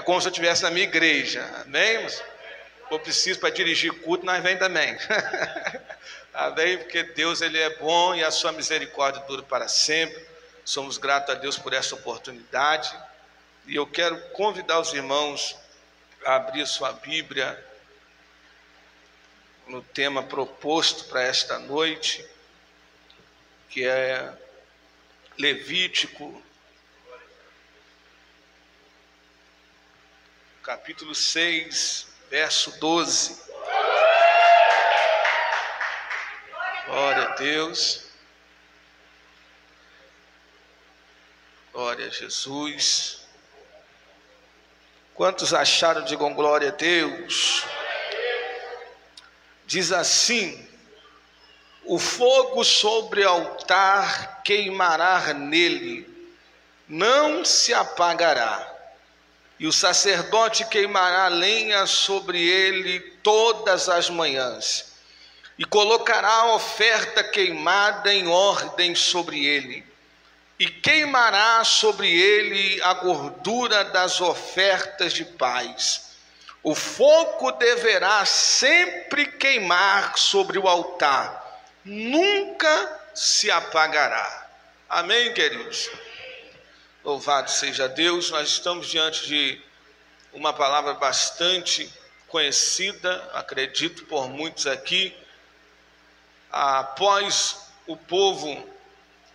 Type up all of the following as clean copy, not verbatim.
como se eu estivesse na minha igreja, amém? Mas eu preciso para dirigir culto, nós vem também. Amém? Porque Deus, Ele é bom e a sua misericórdia dura para sempre. Somos gratos a Deus por essa oportunidade. E eu quero convidar os irmãos a abrir sua Bíblia no tema proposto para esta noite, que é Levítico, capítulo 6, verso 12. Glória a Deus. Glória a Jesus. Quantos acharam? Digam glória a Deus. Diz assim: o fogo sobre o altar queimará nele, não se apagará. E o sacerdote queimará lenha sobre ele todas as manhãs, e colocará a oferta queimada em ordem sobre ele, e queimará sobre ele a gordura das ofertas de paz. O fogo deverá sempre queimar sobre o altar, nunca se apagará. Amém, queridos? Louvado seja Deus. Nós estamos diante de uma palavra bastante conhecida, acredito por muitos aqui. Após o povo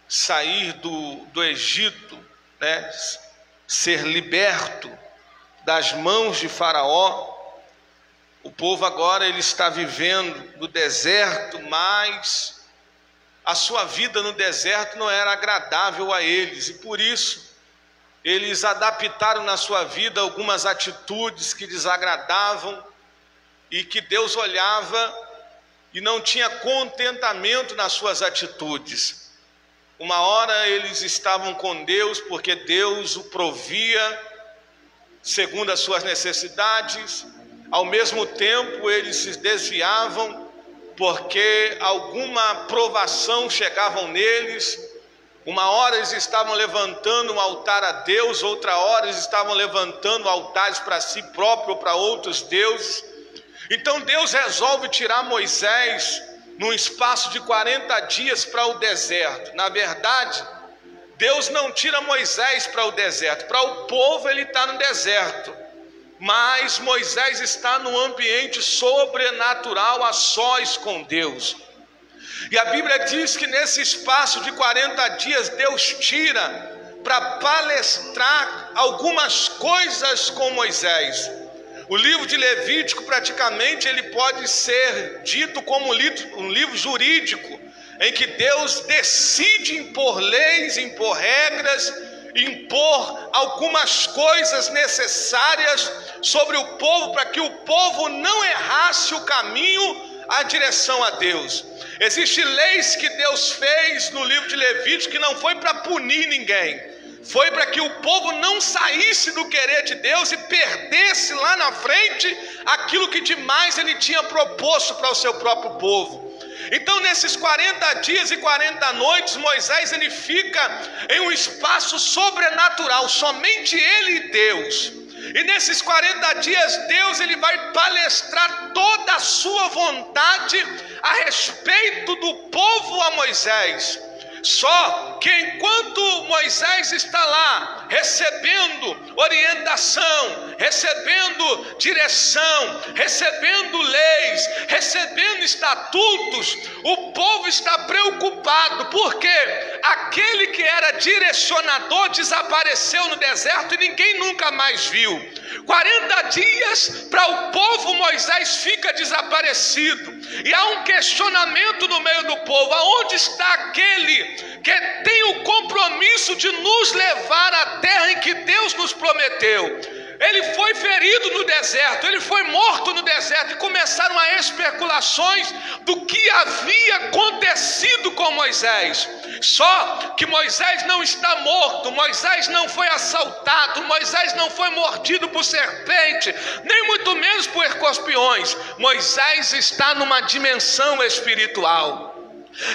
sair do Egito, né, ser liberto das mãos de Faraó, o povo agora ele está vivendo no deserto, mas a sua vida no deserto não era agradável a eles, e por isso eles adaptaram na sua vida algumas atitudes que desagradavam e que Deus olhava e não tinha contentamento nas suas atitudes. Uma hora eles estavam com Deus porque Deus o provia segundo as suas necessidades, ao mesmo tempo eles se desviavam porque alguma provação chegava neles. Uma hora eles estavam levantando um altar a Deus, outra hora eles estavam levantando altares para si próprio ou para outros deuses. Então Deus resolve tirar Moisés num espaço de 40 dias para o deserto. Na verdade, Deus não tira Moisés para o deserto, para o povo ele está no deserto, mas Moisés está no ambiente sobrenatural, a sós com Deus. E a Bíblia diz que nesse espaço de 40 dias Deus tira para palestrar algumas coisas com Moisés. O livro de Levítico praticamente ele pode ser dito como um livro jurídico, em que Deus decide impor leis, impor regras, impor algumas coisas necessárias sobre o povo, para que o povo não errasse o caminho, a direção a Deus. Existem leis que Deus fez no livro de Levítico que não foi para punir ninguém, foi para que o povo não saísse do querer de Deus e perdesse lá na frente aquilo que demais ele tinha proposto para o seu próprio povo. Então nesses 40 dias e 40 noites, Moisés ele fica em um espaço sobrenatural, somente ele e Deus. E nesses 40 dias Deus ele vai palestrar toda a sua vontade a respeito do povo a Moisés. Só que enquanto Moisés está lá recebendo orientação, recebendo direção, recebendo leis, recebendo estatutos, o povo está preocupado, porque aquele que era direcionador desapareceu no deserto e ninguém nunca mais viu. 40 dias para o povo, Moisés fica desaparecido, e há um questionamento no meio do povo: aonde está aquele que tem o compromisso de nos levar à terra em que Deus nos prometeu? Ele foi ferido no deserto, ele foi morto no deserto, e começaram as especulações do que havia acontecido com Moisés. Só que Moisés não está morto, Moisés não foi assaltado, Moisés não foi mordido por serpente, nem muito menos por escorpiões. Moisés está numa dimensão espiritual,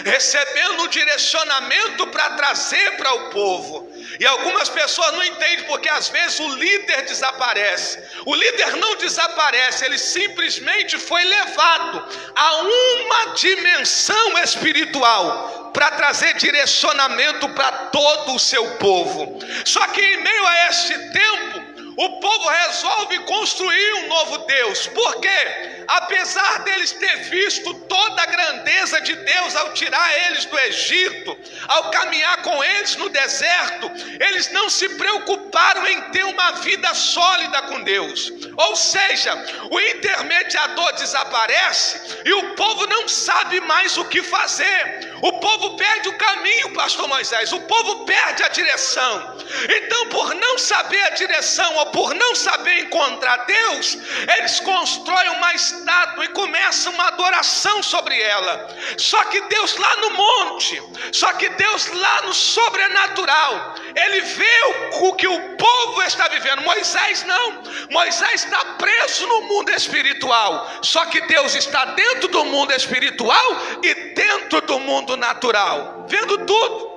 recebendo um direcionamento para trazer para o povo. E algumas pessoas não entendem, porque às vezes o líder desaparece. O líder não desaparece, ele simplesmente foi levado a uma dimensão espiritual para trazer direcionamento para todo o seu povo. Só que em meio a este tempo, o povo resolve construir um novo Deus. Por quê? Apesar deles ter visto toda a grandeza de Deus ao tirar eles do Egito, ao caminhar com eles no deserto, eles não se preocuparam em ter uma vida sólida com Deus. Ou seja, o intermediador desaparece e o povo não sabe mais o que fazer. O povo perde o caminho, pastor Moisés, o povo perde a direção. Então, por não saber a direção ou por não saber encontrar Deus, eles constroem uma estátua e começam uma adoração sobre ela. Só que Deus lá no monte, só que Deus lá no sobrenatural, ele vê o que o povo está vivendo. Moisés não, Moisés está preso no mundo espiritual, só que Deus está dentro do mundo espiritual e dentro do mundo natural, vendo tudo.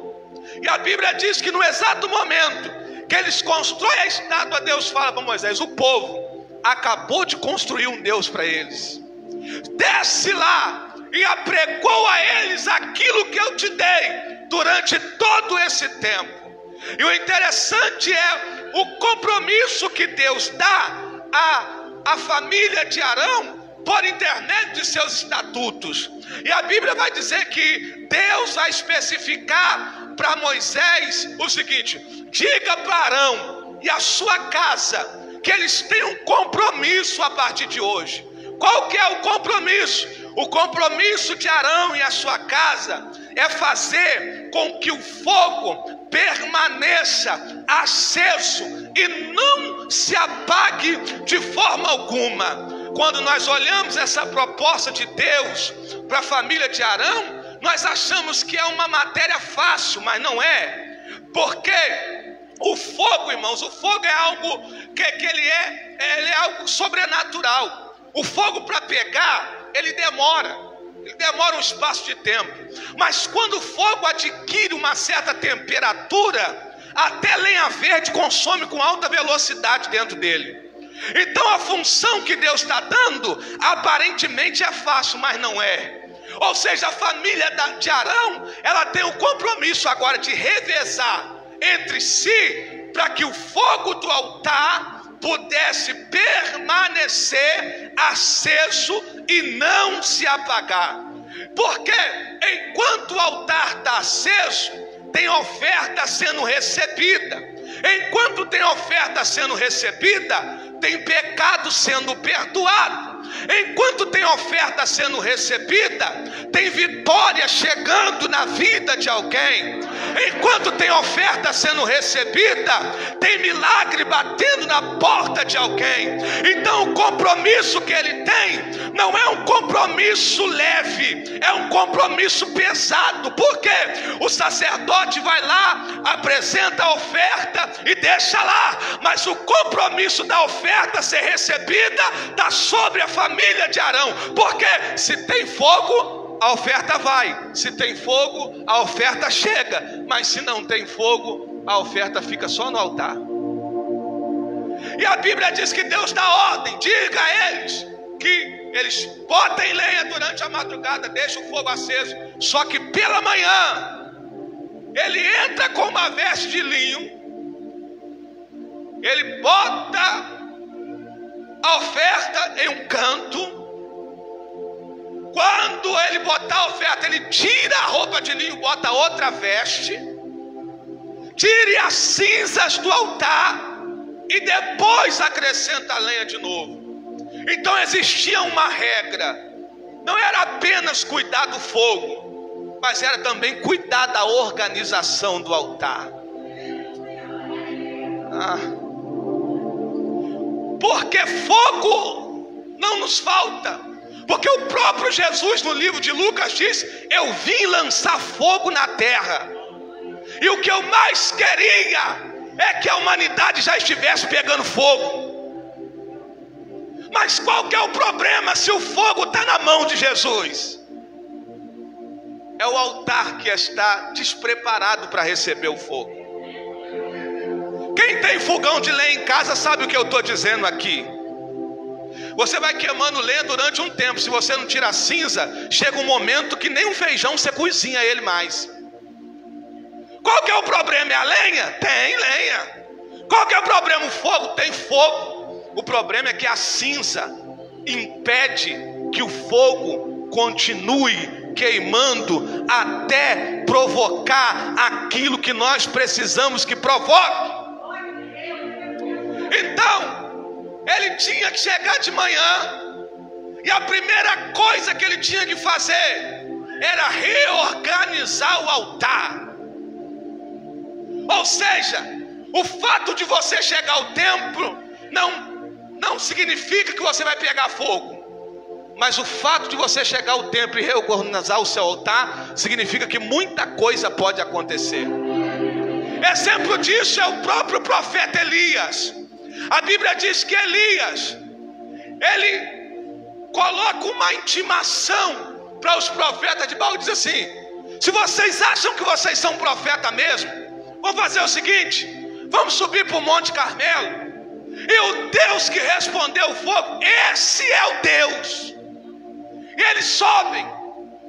E a Bíblia diz que no exato momento que eles constroem a estátua, Deus fala para Moisés: o povo acabou de construir um Deus para eles, desce lá e apregou a eles aquilo que eu te dei durante todo esse tempo. E o interessante é o compromisso que Deus dá à família de Arão por intermédio de seus estatutos. E a Bíblia vai dizer que Deus vai especificar para Moisés o seguinte: diga para Arão e a sua casa que eles têm um compromisso a partir de hoje. Qual que é o compromisso? O compromisso de Arão e a sua casa é fazer com que o fogo permaneça aceso e não se apague de forma alguma. Quando nós olhamos essa proposta de Deus para a família de Arão, nós achamos que é uma matéria fácil, mas não é. Porque o fogo, irmãos, o fogo é algo que ele é algo sobrenatural. O fogo, para pegar, ele demora um espaço de tempo. Mas quando o fogo adquire uma certa temperatura, até lenha verde consome com alta velocidade dentro dele. Então a função que Deus está dando aparentemente é fácil, mas não é. Ou seja, a família de Arão, ela tem o compromisso agora de revezar entre si, para que o fogo do altar pudesse permanecer aceso e não se apagar. Porque enquanto o altar está aceso, tem oferta sendo recebida. Enquanto tem oferta sendo recebida, tem pecado sendo perdoado. Enquanto tem oferta sendo recebida, tem vitória chegando na vida de alguém. Enquanto tem oferta sendo recebida, tem milagre batendo na porta de alguém. Então o compromisso que ele tem não é um compromisso leve, é um compromisso pesado. Porque o sacerdote vai lá, apresenta a oferta e deixa lá, mas o compromisso da oferta ser recebida está sobre a família de Arão. Porque se tem fogo, a oferta vai. Se tem fogo, a oferta chega. Mas se não tem fogo, a oferta fica só no altar. E a Bíblia diz que Deus dá ordem: diga a eles que eles botem lenha durante a madrugada, deixa o fogo aceso. Só que pela manhã ele entra com uma veste de linho, ele bota a oferta em um canto. Quando ele botar a oferta, ele tira a roupa de linho, bota outra veste, tire as cinzas do altar e depois acrescenta a lenha de novo. Então existia uma regra: não era apenas cuidar do fogo, mas era também cuidar da organização do altar. Porque fogo não nos falta. Porque o próprio Jesus no livro de Lucas diz: eu vim lançar fogo na terra. E o que eu mais queria é que a humanidade já estivesse pegando fogo. Mas qual que é o problema se o fogo está na mão de Jesus? É o altar que está despreparado para receber o fogo. Quem tem fogão de lenha em casa sabe o que eu estou dizendo aqui. Você vai queimando lenha durante um tempo. Se você não tira a cinza, chega um momento que nem um feijão você cozinha ele mais. Qual que é o problema? É a lenha? Tem lenha. Qual que é o problema? O fogo? Tem fogo. O problema é que a cinza impede que o fogo continue queimando até provocar aquilo que nós precisamos que provoque. Então, ele tinha que chegar de manhã, e a primeira coisa que ele tinha que fazer era reorganizar o altar. Ou seja, o fato de você chegar ao templo não significa que você vai pegar fogo, mas o fato de você chegar ao templo e reorganizar o seu altar significa que muita coisa pode acontecer. Exemplo disso é o próprio profeta Elias. A Bíblia diz que Elias, ele coloca uma intimação para os profetas de Baal, diz assim: se vocês acham que vocês são profeta mesmo, vamos fazer o seguinte, vamos subir para o Monte Carmelo, e o Deus que respondeu o fogo, esse é o Deus. E eles sobem.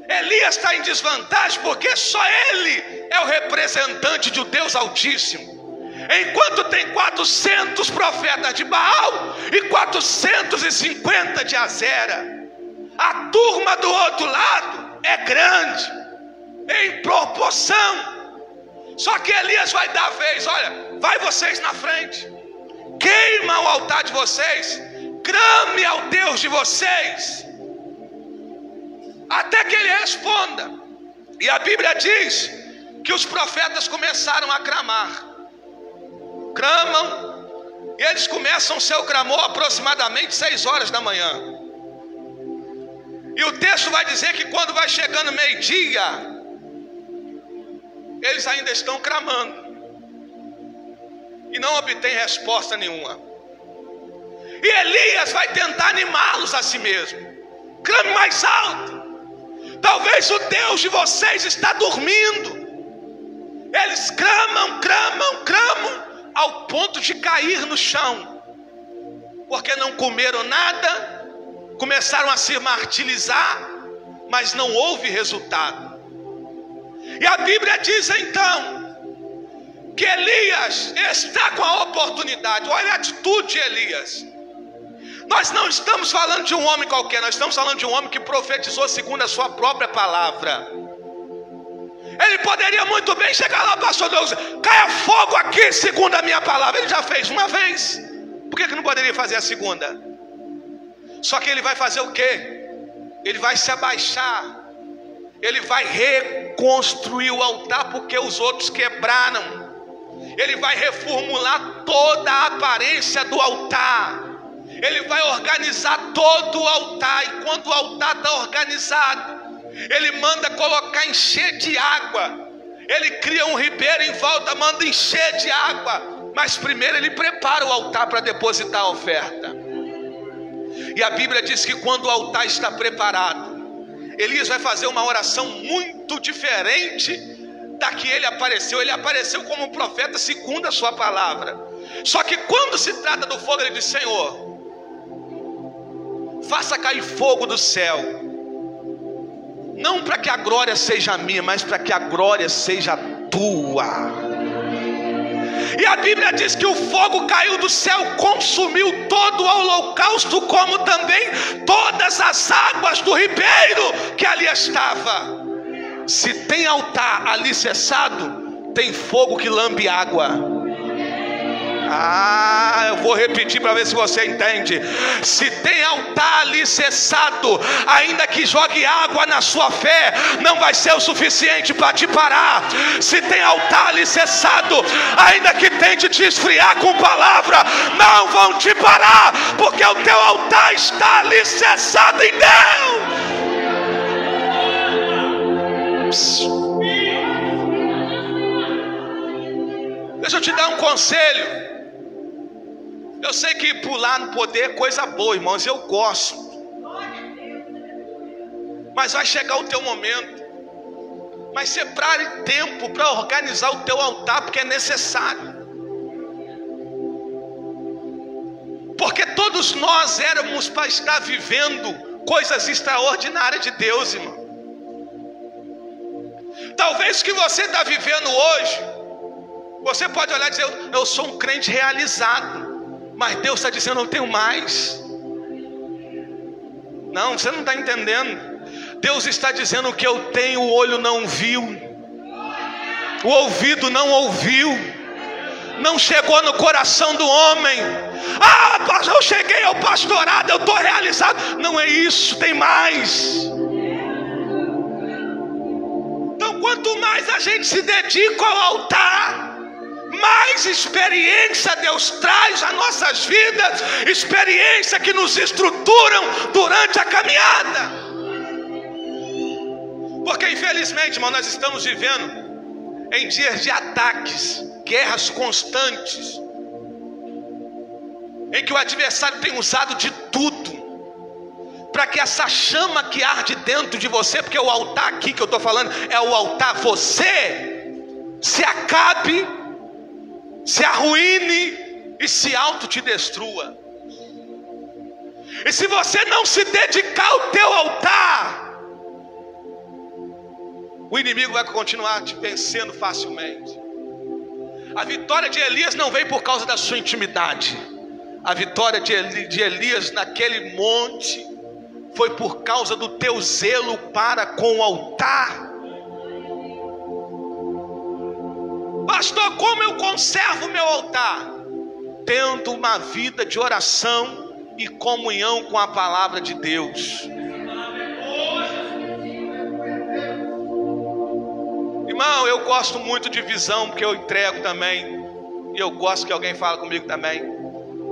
Elias está em desvantagem porque só ele é o representante de um Deus Altíssimo, enquanto tem 400 profetas de Baal e 450 de Azera. A turma do outro lado é grande em proporção. Só que Elias vai dar a vez: olha, vai vocês na frente, queima o altar de vocês, clame ao Deus de vocês, até que ele responda. E a Bíblia diz que os profetas começaram a clamar. Clamam, e eles começam o seu clamor aproximadamente 6 horas da manhã. E o texto vai dizer que quando vai chegando meio-dia, eles ainda estão clamando e não obtêm resposta nenhuma. E Elias vai tentar animá-los a si mesmo: clame mais alto, talvez o Deus de vocês está dormindo. Eles clamam, ao ponto de cair no chão, porque não comeram nada, começaram a se martirizar, mas não houve resultado. E a Bíblia diz então que Elias está com a oportunidade. Olha a atitude de Elias. Nós não estamos falando de um homem qualquer, nós estamos falando de um homem que profetizou segundo a sua própria palavra. Ele poderia muito bem chegar lá, pastor Deus, caia fogo aqui segundo a minha palavra. Ele já fez uma vez, por que não poderia fazer a segunda? Só que ele vai fazer o quê? Ele vai se abaixar, ele vai reconstruir o altar, porque os outros quebraram. Ele vai reformular toda a aparência do altar, ele vai organizar todo o altar. E quando o altar está organizado, ele manda colocar, encher de água. Ele cria um ribeiro em volta, manda encher de água. Mas primeiro ele prepara o altar para depositar a oferta. E a Bíblia diz que quando o altar está preparado, Elias vai fazer uma oração muito diferente da que ele apareceu. Ele apareceu como um profeta segundo a sua palavra. Só que quando se trata do fogo, ele diz: Senhor, faça cair fogo do céu, não para que a glória seja minha, mas para que a glória seja tua. E a Bíblia diz que o fogo caiu do céu, consumiu todo o holocausto, como também todas as águas do ribeiro que ali estava. Se tem altar ali cessado, tem fogo que lambe água. Eu vou repetir para ver se você entende. Se tem altar ali cessado, ainda que jogue água na sua fé, não vai ser o suficiente para te parar. Se tem altar ali cessado, ainda que tente te esfriar com palavra, não vão te parar, porque o teu altar está ali cessado em Deus. Deixa eu te dar um conselho. Eu sei que pular no poder é coisa boa, irmãos, eu gosto. Mas vai chegar o teu momento. Mas separe tempo para organizar o teu altar, porque é necessário. Porque todos nós éramos para estar vivendo coisas extraordinárias de Deus, irmão. Talvez o que você está vivendo hoje, você pode olhar e dizer: eu sou um crente realizado. Mas Deus está dizendo: eu tenho mais. Não, você não está entendendo. Deus está dizendo: o que eu tenho, o olho não viu, o ouvido não ouviu, não chegou no coração do homem. Eu cheguei ao pastorado, eu estou realizado. Não é isso, tem mais. Então, quanto mais a gente se dedica ao altar, mais experiência Deus traz às nossas vidas, experiência que nos estruturam durante a caminhada. Porque infelizmente, irmão, nós estamos vivendo em dias de ataques, guerras constantes, em que o adversário tem usado de tudo para que essa chama que arde dentro de você, porque o altar aqui que eu estou falando é o altar, você se acabe, se arruine e se auto te destrua. E se você não se dedicar ao teu altar, o inimigo vai continuar te vencendo facilmente. A vitória de Elias não veio por causa da sua intimidade. A vitória de Elias naquele monte foi por causa do teu zelo para com o altar. Pastor, como eu conservo o meu altar? Tendo uma vida de oração e comunhão com a palavra de Deus. Irmão, eu gosto muito de visão, porque eu entrego também. E eu gosto que alguém fale comigo também.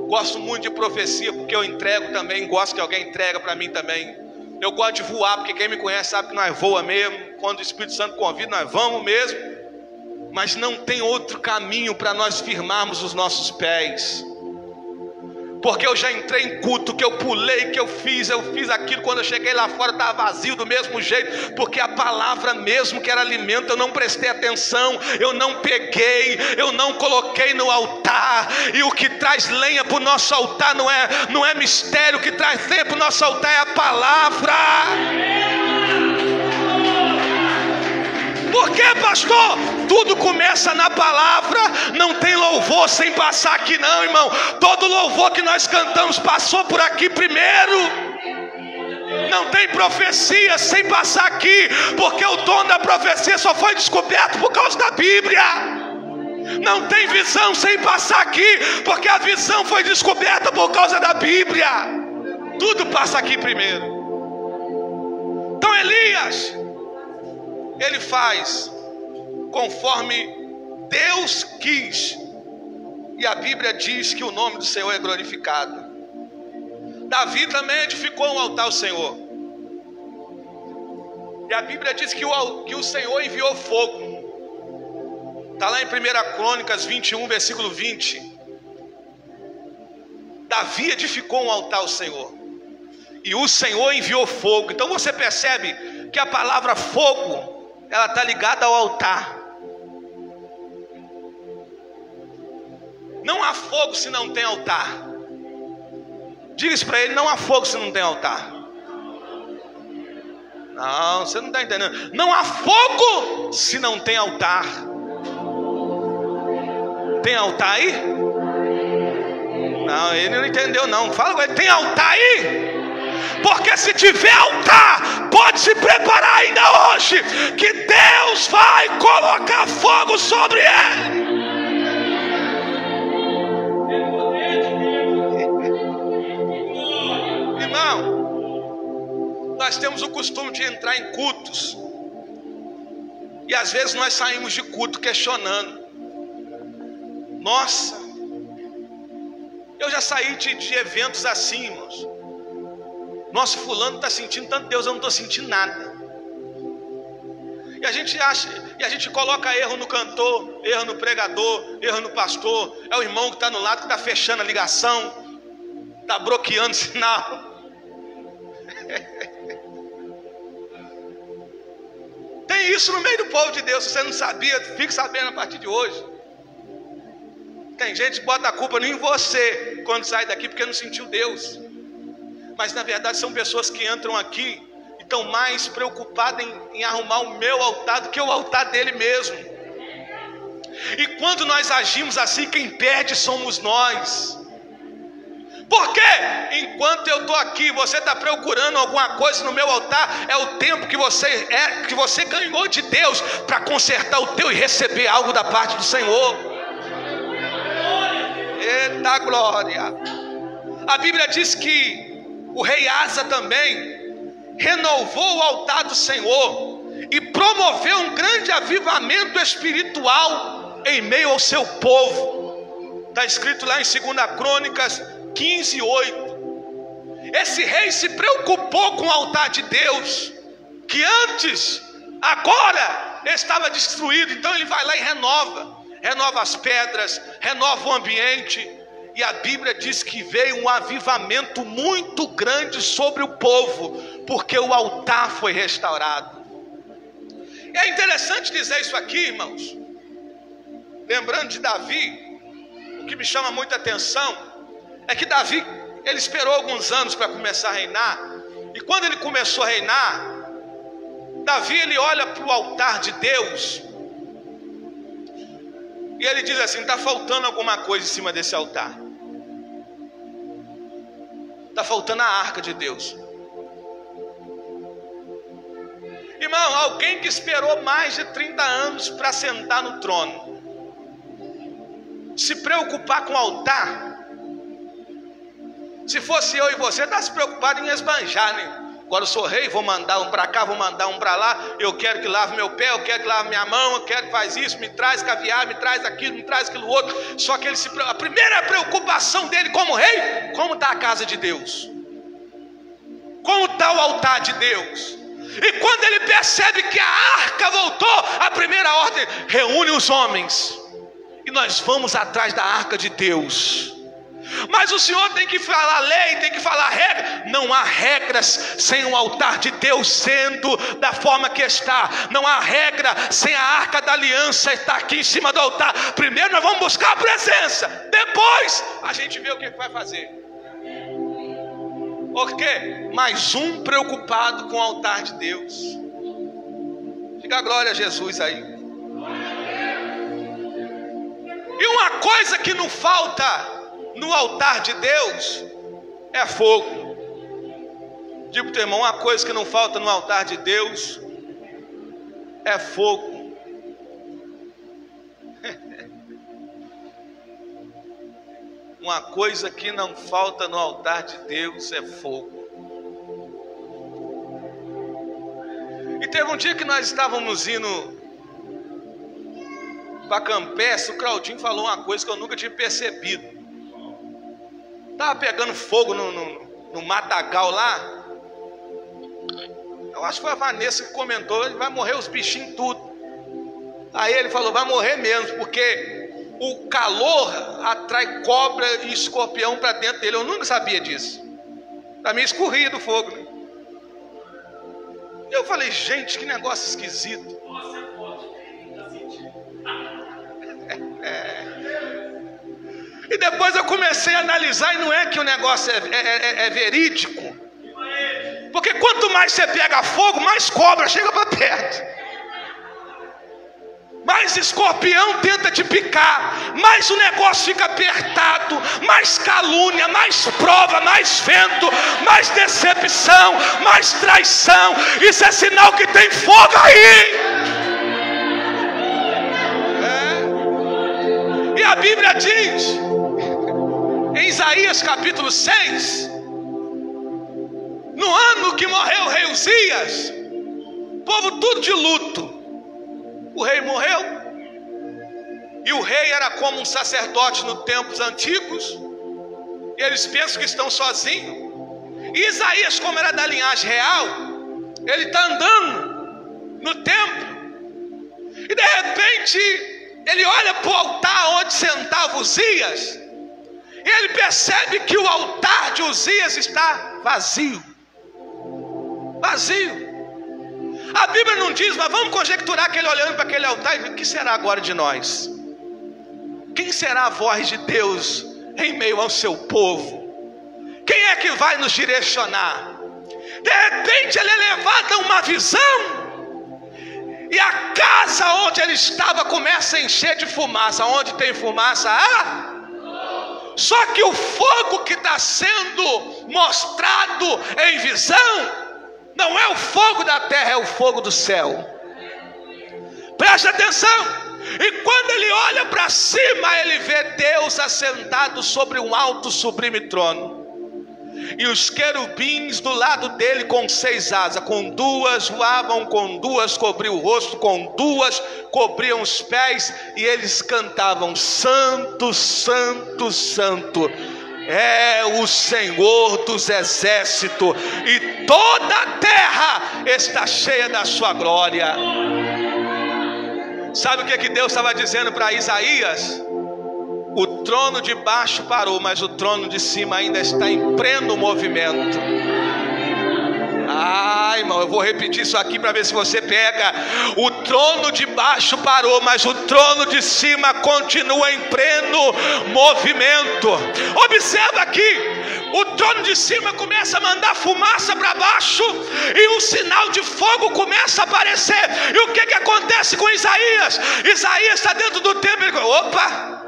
Gosto muito de profecia, porque eu entrego também. Gosto que alguém entrega para mim também. Eu gosto de voar, porque quem me conhece sabe que nós voa mesmo. Quando o Espírito Santo convida, nós vamos mesmo. Mas não tem outro caminho para nós firmarmos os nossos pés. Porque eu já entrei em culto, que eu pulei, que eu fiz aquilo. Quando eu cheguei lá fora estava vazio do mesmo jeito. Porque a palavra mesmo que era alimento, eu não prestei atenção, eu não peguei, eu não coloquei no altar. E o que traz lenha para o nosso altar não é mistério. O que traz lenha para o nosso altar é a palavra. Por que, pastor? Tudo começa na palavra. Não tem louvor sem passar aqui não, irmão. Todo louvor que nós cantamos passou por aqui primeiro. Não tem profecia sem passar aqui, porque o dom da profecia só foi descoberto por causa da Bíblia. Não tem visão sem passar aqui, porque a visão foi descoberta por causa da Bíblia. Tudo passa aqui primeiro. Então Elias, ele faz conforme Deus quis. E a Bíblia diz que o nome do Senhor é glorificado. Davi também edificou um altar ao Senhor. E a Bíblia diz que o Senhor enviou fogo. Está lá em 1 Crônicas 21, versículo 20. Davi edificou um altar ao Senhor. E o Senhor enviou fogo. Então você percebe que a palavra fogo, ela está ligada ao altar. Não há fogo se não tem altar. Diga isso para ele: não há fogo se não tem altar. Não, você não está entendendo. Não há fogo se não tem altar. Tem altar aí? Não, ele não entendeu não. Fala com ele: tem altar aí? Porque se tiver altar, pode se preparar ainda hoje, que Deus vai colocar fogo sobre ele. Irmão, nós temos o costume de entrar em cultos, e às vezes nós saímos de culto questionando: nossa, eu já saí de eventos assim, irmãos. Nosso fulano está sentindo tanto Deus, eu não estou sentindo nada. E a gente acha, e a gente coloca erro no cantor, erro no pregador, erro no pastor. É o irmão que está no lado que está fechando a ligação, está bloqueando o sinal. Tem isso no meio do povo de Deus. Se você não sabia, fique sabendo a partir de hoje. Tem gente que bota a culpa em você, quando sai daqui porque não sentiu Deus. Mas na verdade são pessoas que entram aqui e estão mais preocupadas em arrumar o meu altar do que o altar dele mesmo. E quando nós agimos assim, quem perde somos nós. Porque enquanto eu estou aqui, você está procurando alguma coisa no meu altar, é o tempo que você ganhou de Deus para consertar o teu e receber algo da parte do Senhor. Eita glória! A Bíblia diz que o rei Asa também renovou o altar do Senhor e promoveu um grande avivamento espiritual em meio ao seu povo. Está escrito lá em 2 Crônicas 15:8. Esse rei se preocupou com o altar de Deus, que antes, agora, estava destruído. Então ele vai lá e renova as pedras, renova o ambiente. E a Bíblia diz que veio um avivamento muito grande sobre o povo, porque o altar foi restaurado. E é interessante dizer isso aqui, irmãos. Lembrando de Davi, o que me chama muita atenção é que Davi, ele esperou alguns anos para começar a reinar. E quando ele começou a reinar, Davi, ele olha para o altar de Deus e ele diz assim: está faltando alguma coisa em cima desse altar. Está faltando a arca de Deus. Irmão, alguém que esperou mais de 30 anos para sentar no trono, se preocupar com o altar. Se fosse eu e você, está se preocupado em esbanjar, né? Agora eu sou rei, vou mandar um para cá, vou mandar um para lá. Eu quero que lave meu pé, eu quero que lave minha mão, eu quero que faz isso, me traz caviar, me traz aquilo, me traz aquilo outro. Só que a primeira preocupação dele como rei, como está a casa de Deus? Como está o altar de Deus? E quando ele percebe que a arca voltou, a primeira ordem: reúne os homens e nós vamos atrás da arca de Deus. Mas o Senhor tem que falar lei, tem que falar regra. Não há regras sem o altar de Deus sendo da forma que está. Não há regra sem a arca da aliança estar aqui em cima do altar. Primeiro nós vamos buscar a presença, depois a gente vê o que vai fazer. Por quê? Mais um preocupado com o altar de Deus. Diga glória a Jesus aí. E uma coisa que não falta no altar de Deus é fogo. Digo para o teu irmão, uma coisa que não falta no altar de Deus é fogo. Uma coisa que não falta no altar de Deus é fogo. E teve um dia que nós estávamos indo para Campestre, o Claudinho falou uma coisa que eu nunca tinha percebido. Estava pegando fogo no matagal lá. Eu acho que foi a Vanessa que comentou: vai morrer os bichinhos tudo. Aí ele falou: vai morrer mesmo, porque o calor atrai cobra e escorpião para dentro dele. Eu nunca sabia disso. Para mim escorria do fogo, né? Eu falei: gente, que negócio esquisito. E depois eu comecei a analisar, e não é que o negócio é verídico. Porque quanto mais você pega fogo, mais cobra chega para perto, mais escorpião tenta te picar, mais o negócio fica apertado, mais calúnia, mais prova, mais vento, mais decepção, mais traição. Isso é sinal que tem fogo aí. E a Bíblia diz em Isaías capítulo 6, no ano que morreu o rei Uzias, o povo tudo de luto. O rei morreu, e o rei era como um sacerdote nos tempos antigos, e eles pensam que estão sozinhos. E Isaías, como era da linhagem real, ele está andando no templo, e de repente ele olha para o altar onde sentava Uzias, e ele percebe que o altar de Uzias está vazio. Vazio. A Bíblia não diz, mas vamos conjecturar que ele olhando para aquele altar e o que será agora de nós? Quem será a voz de Deus em meio ao seu povo? Quem é que vai nos direcionar? De repente ele é levado a uma visão, e a casa onde ele estava começa a encher de fumaça. Onde tem fumaça, só que o fogo que está sendo mostrado em visão não é o fogo da terra, é o fogo do céu. Preste atenção. E quando ele olha para cima, ele vê Deus assentado sobre um alto sublime trono, e os querubins do lado dele com 6 asas, com 2 voavam, com 2 cobriam o rosto, com 2 cobriam os pés, e eles cantavam: Santo, Santo, Santo é o Senhor dos exércitos, e toda a terra está cheia da sua glória. Sabe o que Deus estava dizendo para Isaías? O trono de baixo parou, mas o trono de cima ainda está em pleno movimento. Irmão, eu vou repetir isso aqui para ver se você pega. O trono de baixo parou, mas o trono de cima continua em pleno movimento. Observa aqui, o trono de cima começa a mandar fumaça para baixo, e um sinal de fogo começa a aparecer. E o que acontece com Isaías? Isaías está dentro do templo, ele fala: opa,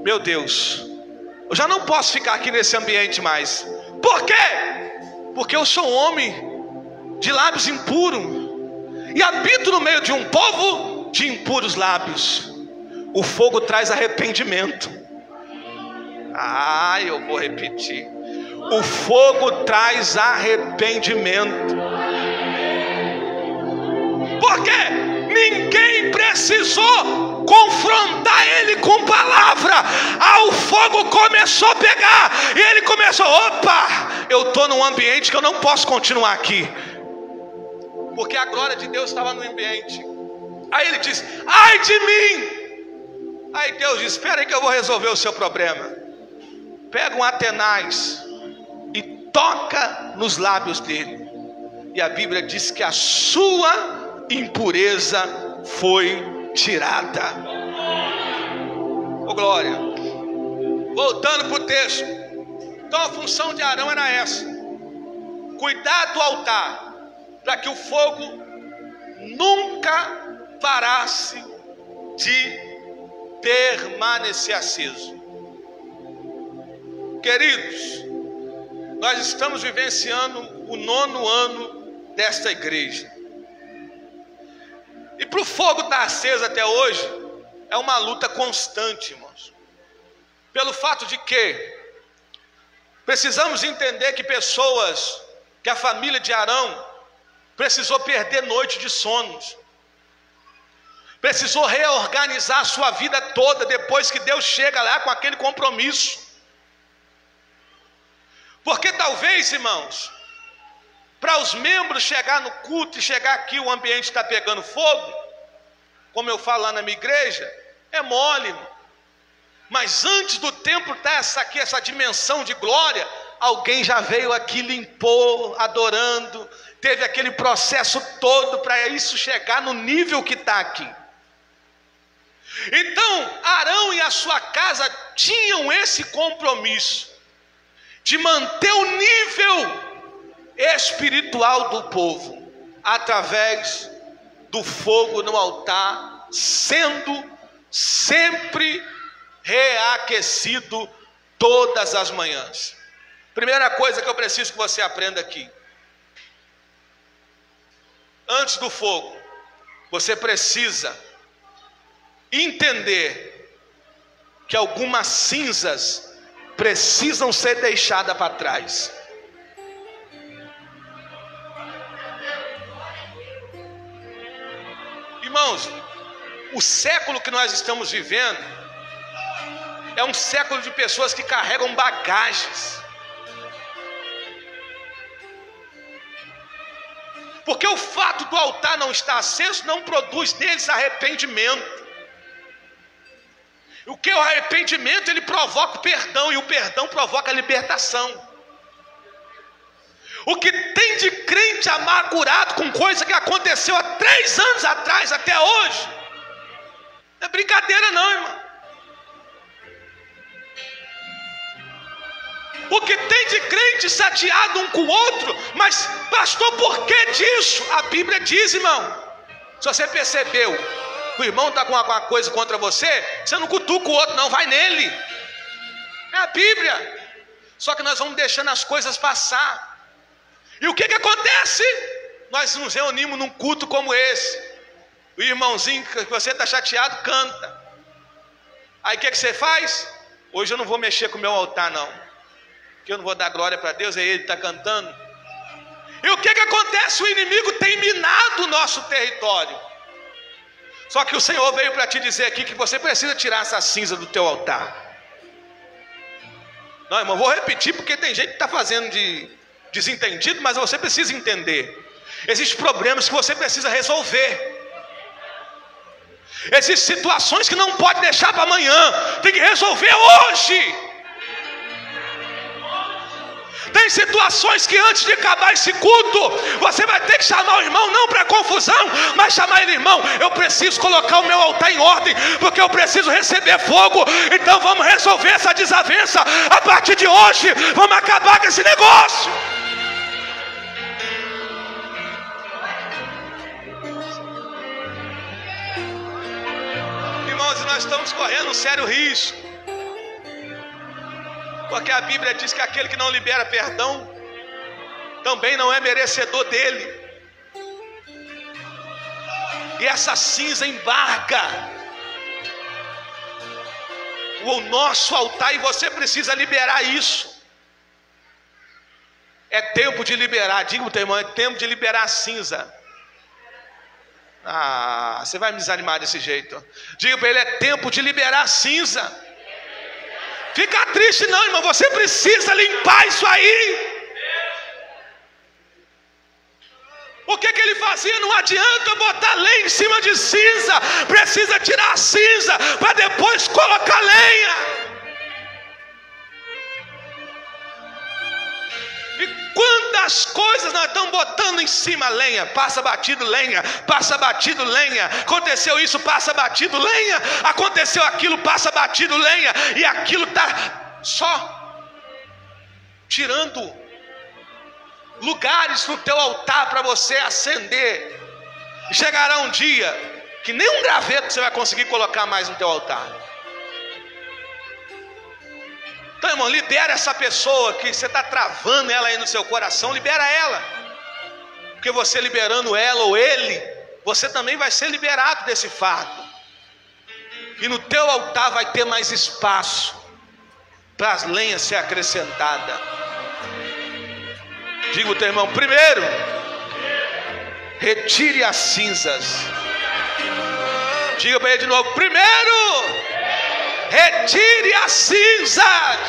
meu Deus, eu já não posso ficar aqui nesse ambiente mais. Por quê? Porque eu sou um homem de lábios impuros, e habito no meio de um povo de impuros lábios. O fogo traz arrependimento. Eu vou repetir. O fogo traz arrependimento. Por quê? Ninguém precisou confrontar ele com palavra. O fogo começou a pegar, e ele começou: opa, eu estou num ambiente que eu não posso continuar aqui, porque a glória de Deus estava no ambiente. Aí ele diz: ai de mim. Aí Deus diz: espera aí que eu vou resolver o seu problema. Pega um Atenaz e toca nos lábios dele, e a Bíblia diz que a sua impureza foi tirada. Glória. Voltando para o texto. Então a função de Arão era essa: cuidar do altar, para que o fogo nunca parasse de permanecer aceso. Queridos, nós estamos vivenciando o 9º ano desta igreja, e para o fogo estar aceso até hoje é uma luta constante, irmãos, pelo fato de que precisamos entender que a família de Arão precisou perder noite de sonos, precisou reorganizar a sua vida toda depois que Deus chega lá com aquele compromisso. Porque talvez, irmãos, para os membros chegar no culto e chegar aqui, o ambiente está pegando fogo, como eu falo lá na minha igreja, é mole, irmão. Mas antes do templo estar essa dimensão de glória, alguém já veio aqui, limpou, adorando, teve aquele processo todo para isso chegar no nível que está aqui. Então Arão e a sua casa tinham esse compromisso de manter o nível espiritual do povo, através do fogo no altar, sendo sempre reaquecido todas as manhãs. Primeira coisa que eu preciso que você aprenda aqui: antes do fogo, você precisa entender que algumas cinzas precisam ser deixadas para trás. Irmãos, o século que nós estamos vivendo é um século de pessoas que carregam bagagens. Porque o fato do altar não estar aceso não produz neles arrependimento. O que é o arrependimento? Ele provoca o perdão, e o perdão provoca a libertação. O que tem de crente amargurado com coisa que aconteceu há 3 anos atrás até hoje, não é brincadeira não, irmão. O que tem de crente chateado um com o outro, mas pastor, por que disso? A Bíblia diz, irmão, se você percebeu que o irmão está com alguma coisa contra você, você não cutuca o outro não, vai nele. É a Bíblia. Só que nós vamos deixando as coisas passar. E o que acontece? Nós nos reunimos num culto como esse. O irmãozinho que você está chateado canta. Aí o que você faz? Hoje eu não vou mexer com o meu altar não, que eu não vou dar glória para Deus, é Ele que está cantando. E o que acontece? O inimigo tem minado o nosso território. Só que o Senhor veio para te dizer aqui que você precisa tirar essa cinza do teu altar. Não, irmão, vou repetir porque tem gente que está fazendo de desentendido, mas você precisa entender. Existem problemas que você precisa resolver. Existem situações que não pode deixar para amanhã, tem que resolver hoje. Tem situações que antes de acabar esse culto, você vai ter que chamar o irmão, não para confusão, mas chamar ele, irmão, eu preciso colocar o meu altar em ordem, porque eu preciso receber fogo, então vamos resolver essa desavença, a partir de hoje, vamos acabar com esse negócio. Irmãos, nós estamos correndo um sério risco. Porque a Bíblia diz que aquele que não libera perdão também não é merecedor dele. E essa cinza embarga o nosso altar, e você precisa liberar isso. É tempo de liberar. Diga, teu irmão, é tempo de liberar a cinza. Ah, você vai me desanimar desse jeito. Diga para ele, é tempo de liberar a cinza. Fica triste não, irmão, você precisa limpar isso aí. O que ele fazia? Não adianta botar lenha em cima de cinza, precisa tirar a cinza para depois colocar lenha. E quantas coisas nós estamos botando em cima? Lenha, passa batido lenha, passa batido lenha. Aconteceu isso, passa batido lenha. Aconteceu aquilo, passa batido lenha. E aquilo está só tirando lugares no teu altar para você acender. E chegará um dia que nem um graveto você vai conseguir colocar mais no teu altar. Então, irmão, libera essa pessoa que você está travando ela aí no seu coração, libera ela. Porque você liberando ela ou ele, você também vai ser liberado desse fardo. E no teu altar vai ter mais espaço para as lenhas ser acrescentadas. Diga o teu irmão, primeiro, retire as cinzas. Diga para ele de novo, primeiro, retire as cinzas.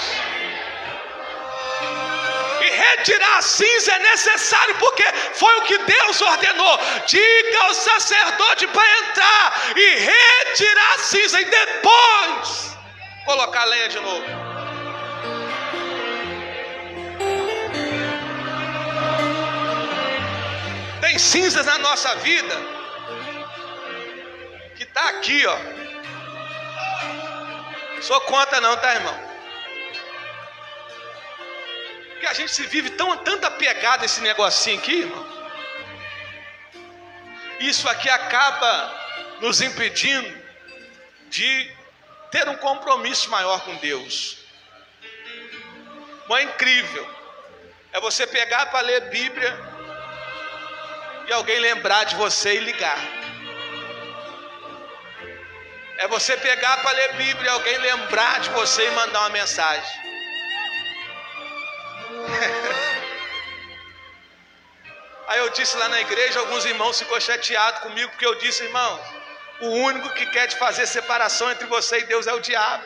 E retirar a cinza é necessário, porque foi o que Deus ordenou. Diga ao sacerdote para entrar e retirar a cinza, e depois colocar a lenha de novo. Tem cinzas na nossa vida que está aqui, ó. Sou contra não, tá, irmão? Porque a gente se vive tanta pegada esse negocinho aqui, irmão. Isso aqui acaba nos impedindo de ter um compromisso maior com Deus. Mas é incrível. É você pegar para ler Bíblia e alguém lembrar de você e ligar. É você pegar para ler Bíblia e alguém lembrar de você e mandar uma mensagem. Aí eu disse lá na igreja, alguns irmãos ficou chateados comigo, porque eu disse, irmão, o único que quer te fazer separação entre você e Deus é o diabo.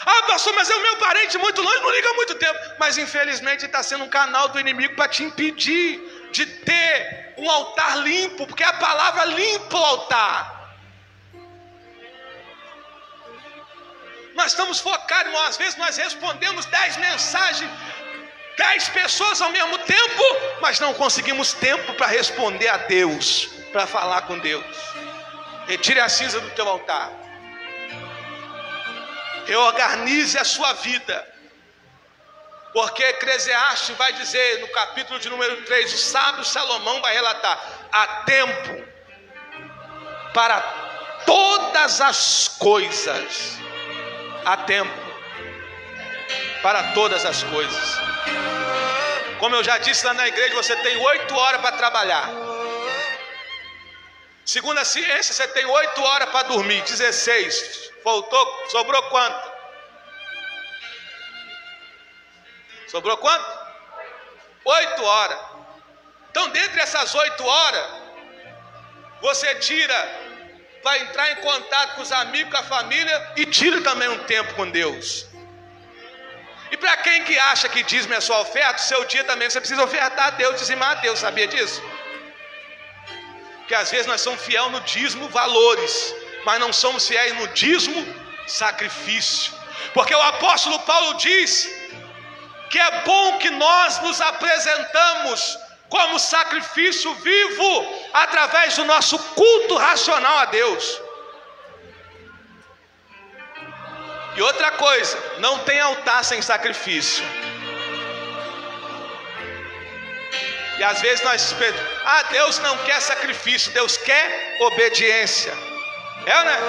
Ah, pastor, mas é o meu parente muito longe, não liga há muito tempo. Mas infelizmente está sendo um canal do inimigo para te impedir de ter um altar limpo, porque a palavra limpa o altar. Nós estamos focados, irmão, às vezes nós respondemos 10 mensagens, 10 pessoas ao mesmo tempo, mas não conseguimos tempo para responder a Deus, para falar com Deus. Retire a cinza do teu altar. Reorganize a sua vida. Porque Eclesiastes vai dizer no capítulo de número 3, o sábio Salomão vai relatar: há tempo para todas as coisas. Há tempo para todas as coisas. Como eu já disse lá na igreja, você tem 8 horas para trabalhar. Segundo a ciência, você tem 8 horas para dormir. 16. Faltou, sobrou quanto? Sobrou quanto? 8 horas. Então, dentre essas 8 horas, você tira para entrar em contato com os amigos, com a família, e tira também um tempo com Deus. E para quem que acha que dízimo é só oferta, seu dia também você precisa ofertar a Deus, dizimar a Deus, sabia disso? Porque às vezes nós somos fiéis no dízimo valores, mas não somos fiéis no dízimo sacrifício. Porque o apóstolo Paulo diz que é bom que nós nos apresentamos como sacrifício vivo através do nosso culto racional a Deus. E outra coisa, não tem altar sem sacrifício. E às vezes nós pensamos: Deus não quer sacrifício, Deus quer obediência. É ou não é?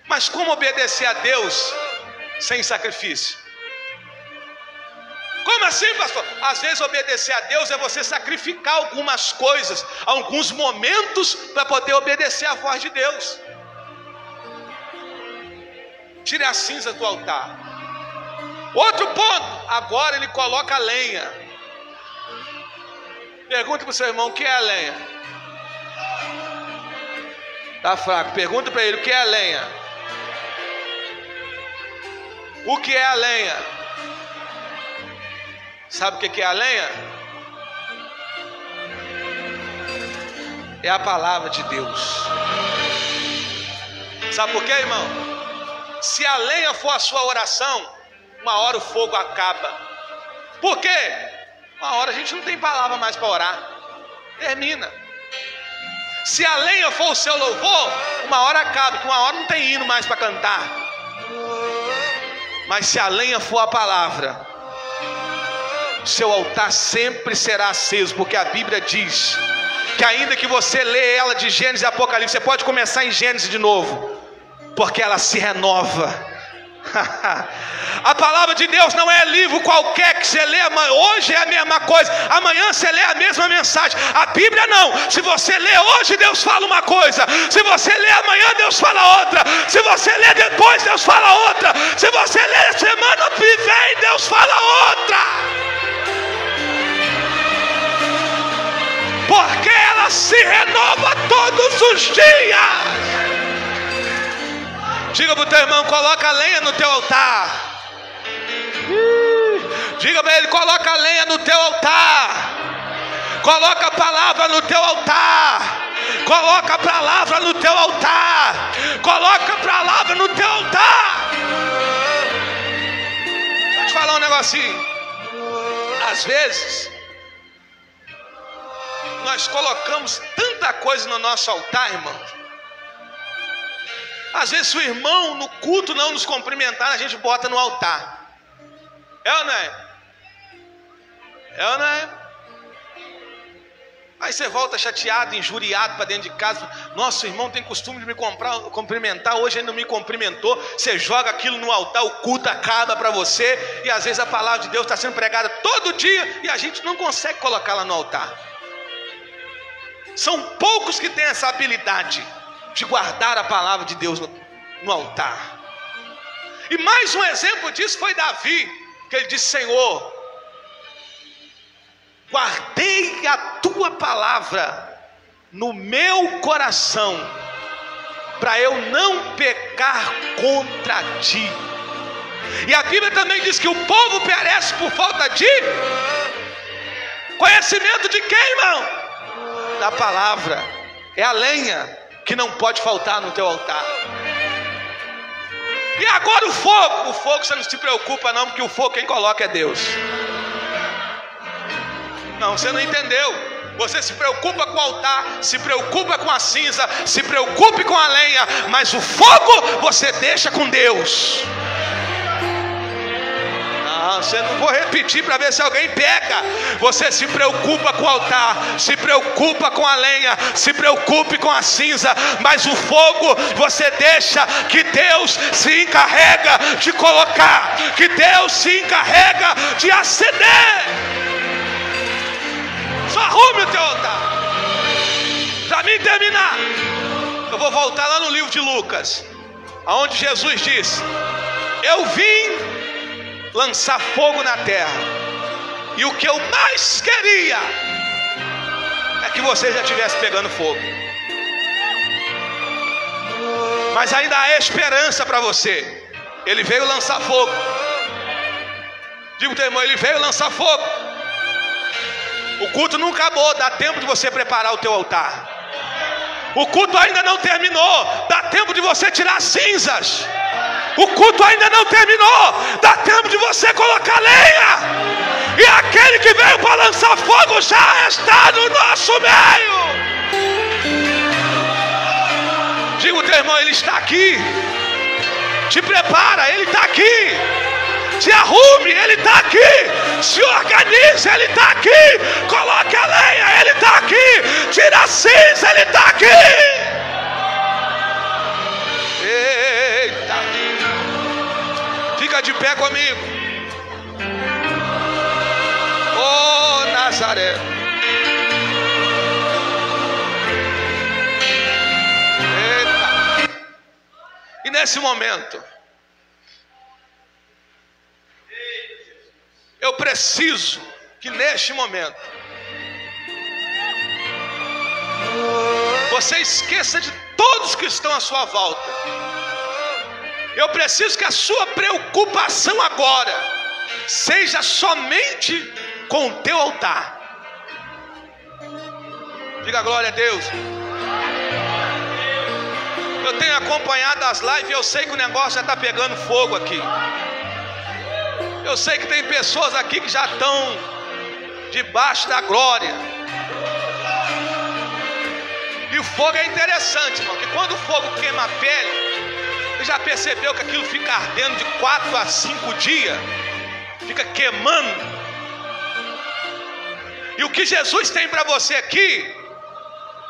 Mas como obedecer a Deus sem sacrifício? Como assim, pastor? Às vezes obedecer a Deus é você sacrificar algumas coisas, alguns momentos, para poder obedecer à voz de Deus. Tire a cinza do altar. Outro ponto, agora ele coloca a lenha. Pergunta para o seu irmão: o que é a lenha? Está fraco. Pergunta para ele: o que é a lenha? O que é a lenha? Sabe o que é a lenha? É a palavra de Deus. Sabe por quê, irmão? Se a lenha for a sua oração, uma hora o fogo acaba. Por quê? Uma hora a gente não tem palavra mais para orar. Termina. Se a lenha for o seu louvor, uma hora acaba, porque uma hora não tem hino mais para cantar. Mas se a lenha for a palavra, seu altar sempre será aceso, porque a Bíblia diz que ainda que você lê ela de Gênesis e Apocalipse, você pode começar em Gênesis de novo, porque ela se renova. A palavra de Deus não é livro qualquer que você lê hoje é a mesma coisa, amanhã você lê a mesma mensagem. A Bíblia não. Se você lê hoje, Deus fala uma coisa. Se você lê amanhã, Deus fala outra. Se você lê depois, Deus fala outra. Se você lê semana que vem, Deus fala outra. Porque ela se renova todos os dias. Diga para o teu irmão: coloca a lenha no teu altar. Diga para ele: coloca a lenha no teu altar. Coloca a palavra no teu altar. Coloca a palavra no teu altar. Coloca a palavra no teu altar. Deixa eu te falar um negocinho. Às vezes nós colocamos tanta coisa no nosso altar, irmão. Às vezes o irmão no culto não nos cumprimentar, a gente bota no altar. É ou não é? É ou não é? Aí você volta chateado, injuriado para dentro de casa. Nossa, o irmão tem costume de me cumprimentar, hoje ele não me cumprimentou. Você joga aquilo no altar, o culto acaba para você. E às vezes a palavra de Deus está sendo pregada todo dia e a gente não consegue colocá-la no altar. São poucos que têm essa habilidade de guardar a palavra de Deus no altar. E mais um exemplo disso foi Davi, que ele disse: Senhor, guardei a tua palavra no meu coração, para eu não pecar contra ti. E a Bíblia também diz que o povo perece por falta de conhecimento de quem, irmão? Da palavra. É a lenha que não pode faltar no teu altar. E agora o fogo você não se preocupa não, porque o fogo quem coloca é Deus. Não, você não entendeu. Você se preocupa com o altar, se preocupa com a cinza, se preocupe com a lenha, mas o fogo você deixa com Deus. você não vou repetir para ver se alguém pega. Você se preocupa com o altar, se preocupa com a lenha, se preocupe com a cinza, mas o fogo você deixa que Deus se encarrega de colocar, que Deus se encarrega de acender. Só arrume o teu altar. Para mim terminar, eu vou voltar lá no livro de Lucas, aonde Jesus disse: eu vim lançar fogo na terra, e o que eu mais queria é que você já estivesse pegando fogo. Mas ainda há esperança para você. Ele veio lançar fogo. Digo, teu irmão, ele veio lançar fogo. O culto não acabou, dá tempo de você preparar o teu altar. O culto ainda não terminou, dá tempo de você tirar as cinzas. O culto ainda não terminou, dá tempo de você colocar lenha. E aquele que veio para lançar fogo já está no nosso meio. Diga o teu irmão, ele está aqui. Te prepara, ele está aqui. Se arrume, ele está aqui. Se organize, ele está aqui. Coloque a lenha, ele está aqui. Tira a cinza, ele está aqui. Eita. Fica de pé comigo. Oh, Nazaré. Eita. E nesse momento, eu preciso que neste momento você esqueça de todos que estão à sua volta. Eu preciso que a sua preocupação agora seja somente com o teu altar. Diga glória a Deus. Eu tenho acompanhado as lives e eu sei que o negócio já está pegando fogo aqui. Eu sei que tem pessoas aqui que já estão debaixo da glória. E o fogo é interessante, irmão, que quando o fogo queima a pele, você já percebeu que aquilo fica ardendo de 4 a 5 dias? Fica queimando. E o que Jesus tem para você aqui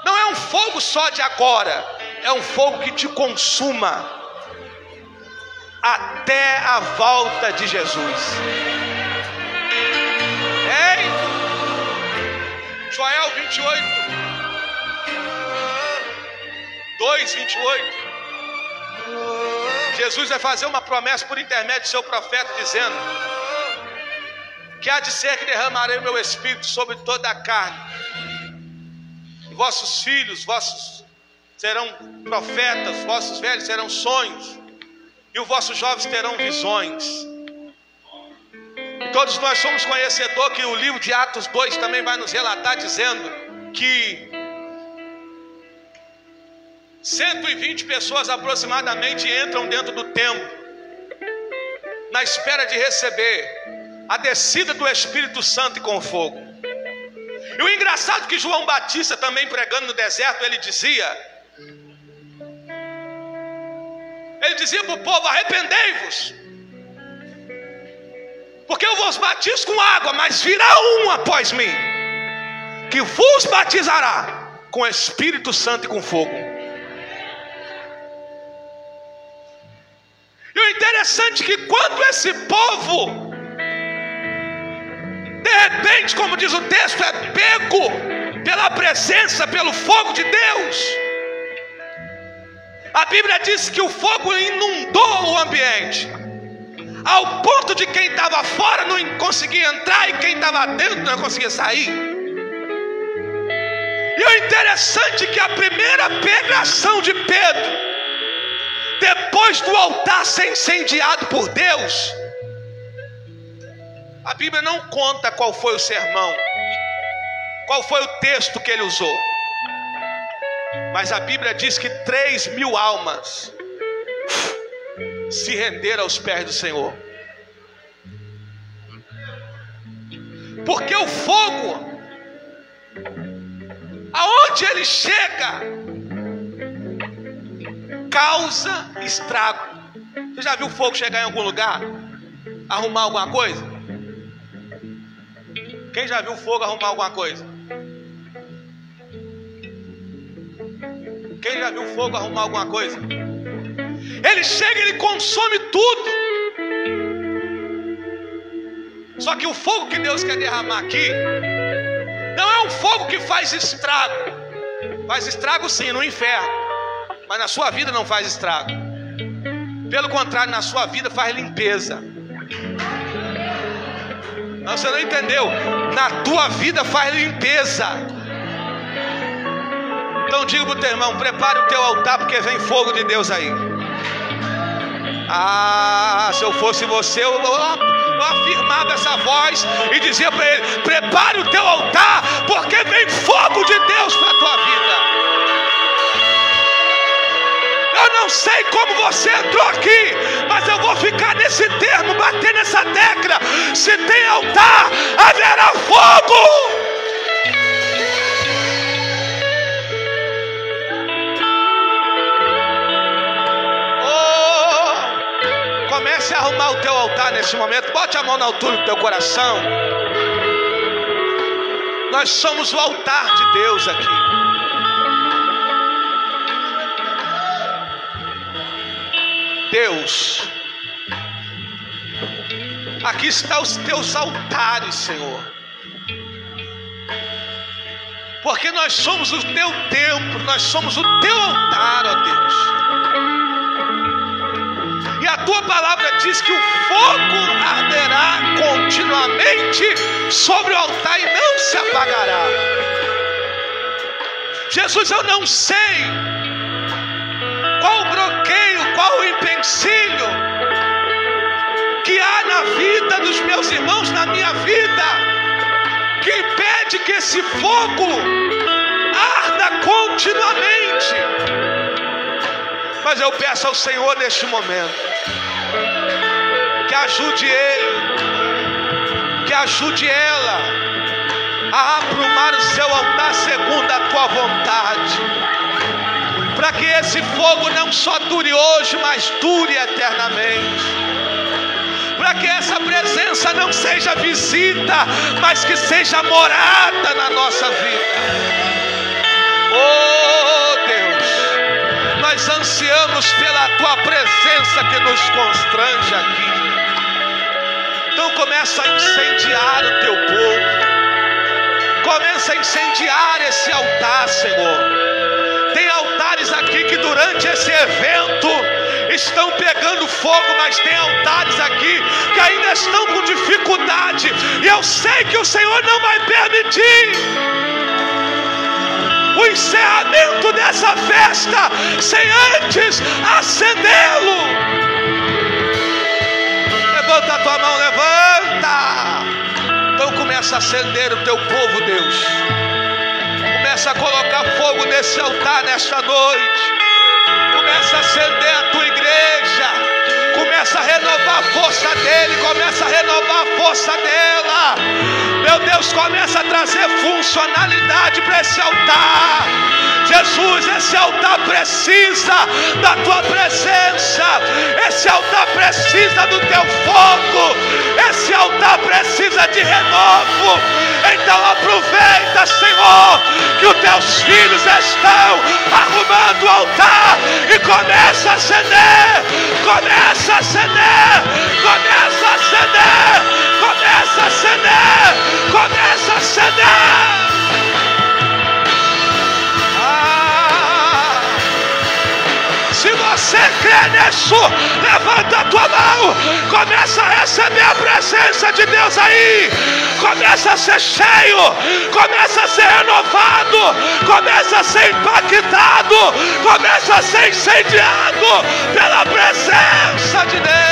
não é um fogo só de agora, é um fogo que te consuma até a volta de Jesus. Ei, Joel 28, 2:28. Jesus vai fazer uma promessa por intermédio do seu profeta, dizendo que há de ser que derramarei o meu espírito sobre toda a carne. E vossos filhos, vossos serão profetas, vossos velhos serão sonhos, e os vossos jovens terão visões. E todos nós somos conhecedores que o livro de Atos 2 também vai nos relatar, dizendo que 120 pessoas aproximadamente entram dentro do templo, na espera de receber a descida do Espírito Santo com fogo. E o engraçado é que João Batista, também pregando no deserto, ele dizia para o povo: arrependei-vos, porque eu vos batizo com água, mas virá um após mim, que vos batizará com Espírito Santo e com fogo. E o interessante é que quando esse povo, de repente, como diz o texto, é pego pela presença, pelo fogo de Deus, a Bíblia diz que o fogo inundou o ambiente, ao ponto de quem estava fora não conseguia entrar e quem estava dentro não conseguia sair. E o interessante é que a primeira pregação de Pedro, depois do altar ser incendiado por Deus, a Bíblia não conta qual foi o sermão, qual foi o texto que ele usou, mas a Bíblia diz que 3.000 almas se renderam aos pés do Senhor. Porque o fogo, aonde ele chega, causa estrago. Você já viu o fogo chegar em algum lugar, arrumar alguma coisa? Quem já viu fogo arrumar alguma coisa? Quem já viu fogo arrumar alguma coisa? Ele chega e ele consome tudo. Só que o fogo que Deus quer derramar aqui não é um fogo que faz estrago. Faz estrago sim no inferno, mas na sua vida não faz estrago. Pelo contrário, na sua vida faz limpeza. Não, você não entendeu. Na tua vida faz limpeza. Então diga para o teu irmão: prepare o teu altar, porque vem fogo de Deus aí. Ah, se eu fosse você, eu afirmava essa voz e dizia para ele: prepare o teu altar, porque vem fogo de Deus para a tua vida. Eu não sei como você entrou aqui, mas eu vou ficar nesse termo, bater nessa tecla: se tem altar, haverá fogo. Comece a arrumar o teu altar nesse momento. Bote a mão na altura do teu coração. Nós somos o altar de Deus aqui. Deus, aqui estão os teus altares, Senhor, porque nós somos o teu templo, nós somos o teu altar, ó Deus. E a tua palavra diz que o fogo arderá continuamente sobre o altar e não se apagará. Jesus, eu não sei qual o bloqueio, qual o empecilho que há na vida dos meus irmãos, na minha vida, que impede que esse fogo arda continuamente. Mas eu peço ao Senhor neste momento que ajude ele, que ajude ela a aprumar o seu altar segundo a tua vontade, para que esse fogo não só dure hoje, mas dure eternamente, para que essa presença não seja visita, mas que seja morada na nossa vida. Oh Deus, nós ansiamos pela tua presença que nos constrange aqui. Então começa a incendiar o teu povo, começa a incendiar esse altar, Senhor. Tem altares aqui que durante esse evento estão pegando fogo, mas tem altares aqui que ainda estão com dificuldade, e eu sei que o Senhor não vai permitir o encerramento dessa festa sem antes acendê-lo. Levanta a tua mão, levanta. Então começa a acender o teu povo, Deus. Começa a colocar fogo nesse altar nesta noite. Começa a acender a tua igreja. Começa a renovar a força dele. Começa a renovar a força dela. Meu Deus, começa a trazer funcionalidade para esse altar. Jesus, esse altar precisa da tua presença. Esse altar precisa do teu fogo. Esse altar precisa de renovo. Então aproveita, Senhor, que os teus filhos estão arrumando o altar, e começa a acender. Começa a acender. Começa a acender. Começa a acender. Começa a acender. Se você crê nisso, levanta a tua mão. Começa a receber a presença de Deus aí. Começa a ser cheio. Começa a ser renovado. Começa a ser impactado. Começa a ser incendiado pela presença de Deus.